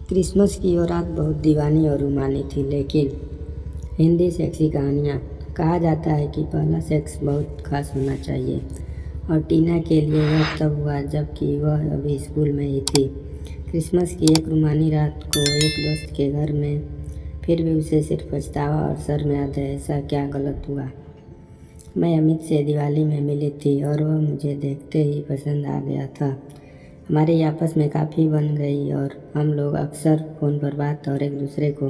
Christmas की वो रात बहुत दीवानी और रुमानी थी, लेकिन हिंदी सेक्सी कहानियाँ। कहा जाता है कि पहला सेक्स बहुत खास होना चाहिए, और टीना के लिए वह तब हुआ जबकि वह अभी स्कूल में ही थी। क्रिसमस की एक रुमानी रात को एक दोस्त के घर में, फिर भी उसे सिर्फ पछतावा और शर्म याद है, ऐसा क्या गलत हुआ। मैं अमित से दिवाली में मिली थी और वह मुझे देखते ही पसंद आ गया था। हमारी आपस में काफ़ी बन गई और हम लोग अक्सर फ़ोन पर बात और एक दूसरे को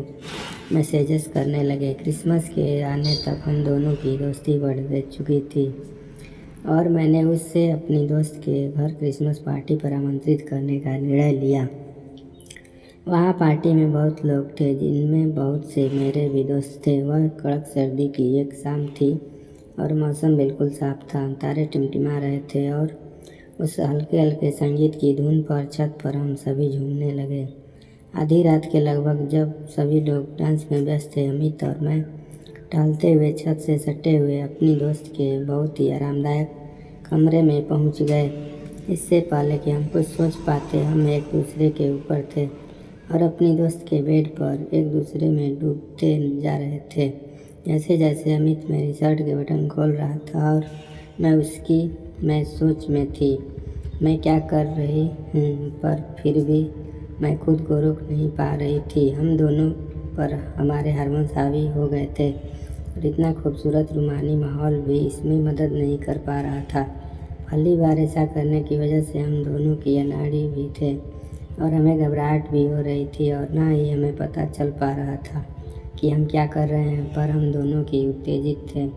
मैसेजेस करने लगे। क्रिसमस के आने तक हम दोनों की दोस्ती बढ़ चुकी थी और मैंने उससे अपनी दोस्त के घर क्रिसमस पार्टी पर आमंत्रित करने का निर्णय लिया। वहाँ पार्टी में बहुत लोग थे, जिनमें बहुत से मेरे भी दोस्त थे। वह कड़क सर्दी की एक शाम थी और मौसम बिल्कुल साफ था। तारे टिमटिमा रहे थे और उस हल्के हल्के संगीत की धुन पर छत पर हम सभी झूमने लगे। आधी रात के लगभग जब सभी लोग डांस में व्यस्त थे, अमित और मैं टहलते हुए छत से सटे हुए अपनी दोस्त के बहुत ही आरामदायक कमरे में पहुंच गए। इससे पहले कि हम कुछ सोच पाते, हम एक दूसरे के ऊपर थे और अपनी दोस्त के बेड पर एक दूसरे में डूबते जा रहे थे। जैसे जैसे अमित मेरी शर्ट के बटन खोल रहा था और मैं सोच में थी, मैं क्या कर रही हूँ, पर फिर भी मैं खुद को रोक नहीं पा रही थी। हम दोनों पर हमारे हार्मोन्स हावी हो गए थे और इतना खूबसूरत रूमानी माहौल भी इसमें मदद नहीं कर पा रहा था। पहली बार ऐसा करने की वजह से हम दोनों की अनाड़ी भी थे और हमें घबराहट भी हो रही थी और ना ही हमें पता चल पा रहा था कि हम क्या कर रहे हैं, पर हम दोनों की उत्तेजित थे।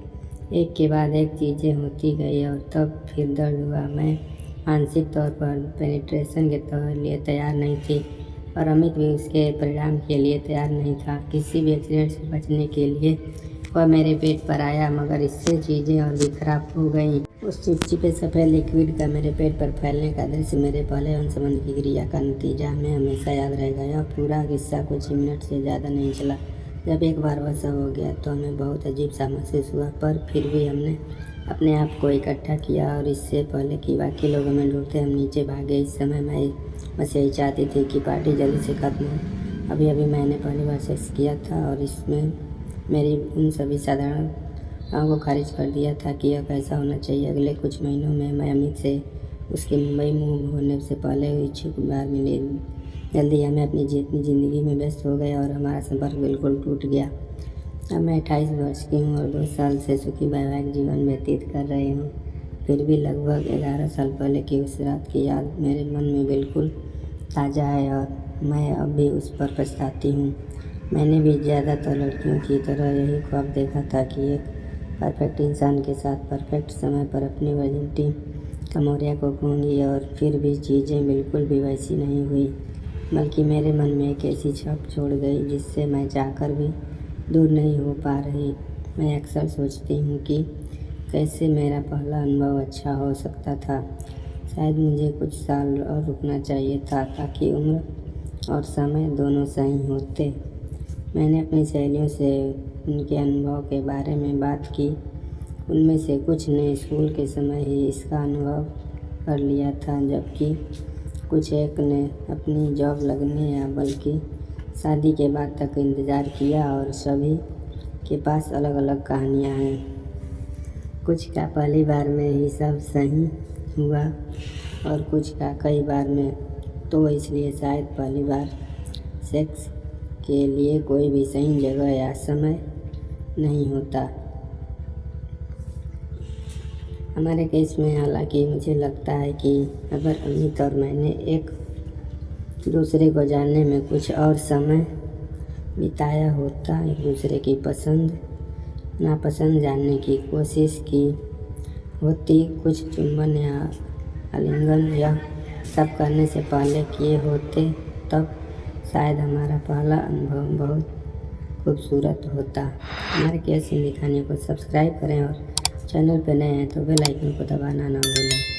एक के बाद एक चीज़ें होती गई और तब फिर दर्द हुआ। मैं मानसिक तौर पर पेनिट्रेशन के लिए तैयार नहीं थी और अमित भी उसके परिणाम के लिए तैयार नहीं था। किसी भी एक्सीडेंट से बचने के लिए वह मेरे पेट पर आया, मगर इससे चीज़ें और भी खराब हो गईं। उस चिपचिपे सफ़ेद लिक्विड का मेरे पेट पर फैलने का दृश्य मेरे पहले यौन संबंध की क्रिया का नतीजा हमें हमेशा याद रहेगा। यह पूरा किस्सा कुछ ही मिनट से ज़्यादा नहीं चला। जब एक बार वह सब हो गया तो हमें बहुत अजीब सा महसूस हुआ, पर फिर भी हमने अपने आप को इकट्ठा किया और इससे पहले कि बाकी लोग हमें ढूंढते हम नीचे भागे। इस समय मैं बस यही चाहती थी कि पार्टी जल्दी से खत्म हो। अभी अभी मैंने पहली बार सेक्स किया था और इसमें मेरी उन सभी साधारणताओं को खारिज कर दिया था कि यह कैसा होना चाहिए। अगले कुछ महीनों में मैं अमित से उसके मुंबई मूव होने से पहले इच्छुक बार मिली। जल्दी हमें अपनी ज़िंदगी में व्यस्त हो गए और हमारा संपर्क बिल्कुल टूट गया। अब मैं 28 वर्ष की हूँ और 2 साल से सुखी वैवाहिक जीवन व्यतीत कर रही हूँ। फिर भी लगभग 11 साल पहले की उस रात की याद मेरे मन में बिल्कुल ताज़ा है और मैं अब भी उस पर पछताती हूँ। मैंने भी ज़्यादातर लड़कियों की तरह यही ख्वाब देखा था कि एक परफेक्ट इंसान के साथ परफेक्ट समय पर अपनी वर्जिनिटी का मौर्य को कहूँगी, और फिर भी चीज़ें बिल्कुल भी वैसी नहीं हुई, बल्कि मेरे मन में एक ऐसी छाप छोड़ गई जिससे मैं चाहकर भी दूर नहीं हो पा रही। मैं अक्सर सोचती हूँ कि कैसे मेरा पहला अनुभव अच्छा हो सकता था। शायद मुझे कुछ साल और रुकना चाहिए था ताकि उम्र और समय दोनों सही होते। मैंने अपनी सहेलियों से उनके अनुभव के बारे में बात की। उनमें से कुछ ने स्कूल के समय ही इसका अनुभव कर लिया था, जबकि कुछ एक ने अपनी जॉब लगने या बल्कि शादी के बाद तक इंतज़ार किया, और सभी के पास अलग अलग कहानियाँ हैं। कुछ का पहली बार में ही सब सही हुआ और कुछ का कई बार में, तो इसलिए शायद पहली बार सेक्स के लिए कोई भी सही जगह या समय नहीं होता। हमारे केस में हालांकि मुझे लगता है कि अगर अमित और मैंने एक दूसरे को जानने में कुछ और समय बिताया होता, एक दूसरे की पसंद नापसंद जानने की कोशिश की होती, कुछ चुंबन या आलिंगन या सब करने से पहले किए होते, तब शायद हमारा पहला अनुभव बहुत खूबसूरत होता। हमारे केस हिंदी कहानियों को सब्सक्राइब करें और चैनल पर नए हैं तो बेल आइकन को दबाना ना भूलें।